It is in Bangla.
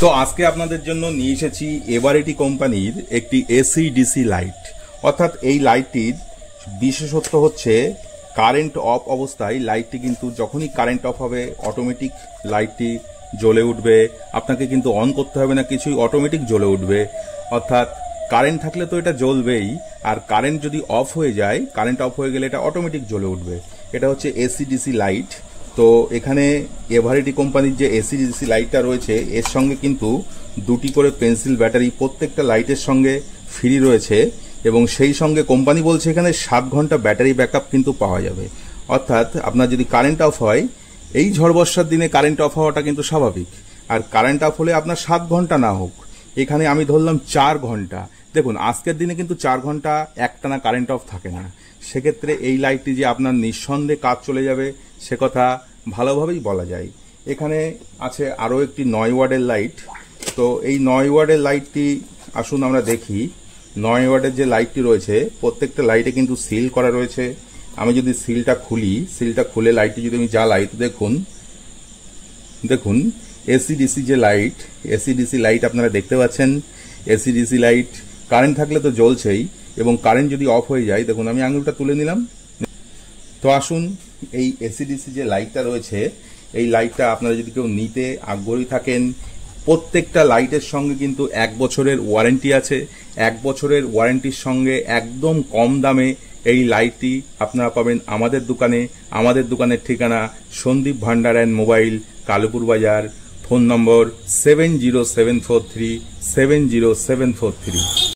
তো আজকে আপনাদের জন্য নিয়ে এসেছি এভারেটি কোম্পানির একটি এসি ডিসি লাইট। অর্থাৎ এই লাইটটির বিশেষত্ব হচ্ছে কারেন্ট অফ অবস্থায় লাইটটি কিন্তু যখনই কারেন্ট অফ হবে অটোমেটিক লাইটটি জ্বলে উঠবে। আপনাকে কিন্তু অন করতে হবে না কিছুই, অটোমেটিক জ্বলে উঠবে। অর্থাৎ কারেন্ট থাকলে তো এটা জ্বলবেই, আর কারেন্ট যদি অফ হয়ে যায়, কারেন্ট অফ হয়ে গেলে এটা অটোমেটিক জ্বলে উঠবে। এটা হচ্ছে এসি ডিসি লাইট। তো এখানে এভারেটি কোম্পানির যে এসি ডিসি লাইটটা রয়েছে এর সঙ্গে কিন্তু দুটি করে পেন্সিল ব্যাটারি প্রত্যেকটা লাইটের সঙ্গে ফ্রি রয়েছে, এবং সেই সঙ্গে কোম্পানি বলছে এখানে 7 ঘন্টা ব্যাটারি ব্যাকআপ কিন্তু পাওয়া যাবে। অর্থাৎ আপনার যদি কারেন্ট অফ হয়, এই ঝড় বর্ষার দিনে কারেন্ট অফ হওয়াটা কিন্তু স্বাভাবিক, আর কারেন্ট অফ হলে আপনার 7 ঘন্টা না হোক, এখানে আমি ধরলাম 4 ঘন্টা। দেখুন আজকের দিনে কিন্তু 4 ঘন্টা একটানা কারেন্ট অফ থাকে না। সেক্ষেত্রে এই লাইটটি যে আপনার নিঃসন্দেহে কাজ চলে যাবে সে কথা ভালোভাবেই বলা যায়। এখানে আছে আরও একটি 9 ওয়াটের লাইট। তো এই 9 ওয়াটের লাইটটি আসুন আমরা দেখি। 9 ওয়াটের যে লাইটটি রয়েছে প্রত্যেকটা লাইটে কিন্তু সিল করা রয়েছে। আমি যদি সিলটা খুলে লাইটটি যদি আমি জ্বালাই, তো দেখুন এসি ডিসি যে লাইট, এসি ডিসি লাইট আপনারা দেখতে পাচ্ছেন। এসি ডিসি লাইট কারেন্ট থাকলে তো জ্বলছেই, এবং কারেন্ট যদি অফ হয়ে যায়, দেখুন আমি আঙুলটা তুলে নিলাম। তো আসুন এই এসি ডিসি যে লাইটটা রয়েছে, এই লাইটটা আপনারা যদি কেউ নিতে আগ্রহী থাকেন, প্রত্যেকটা লাইটের সঙ্গে কিন্তু 1 বছরের ওয়ারেন্টি আছে। 1 বছরের ওয়ারেন্টির সঙ্গে একদম কম দামে এই লাইটটি আপনারা পাবেন আমাদের দোকানে। আমাদের দোকানের ঠিকানা সন্দীপ ভান্ডার অ্যান্ড মোবাইল, কালুপুর বাজার। ফোন নম্বর 70743 70743।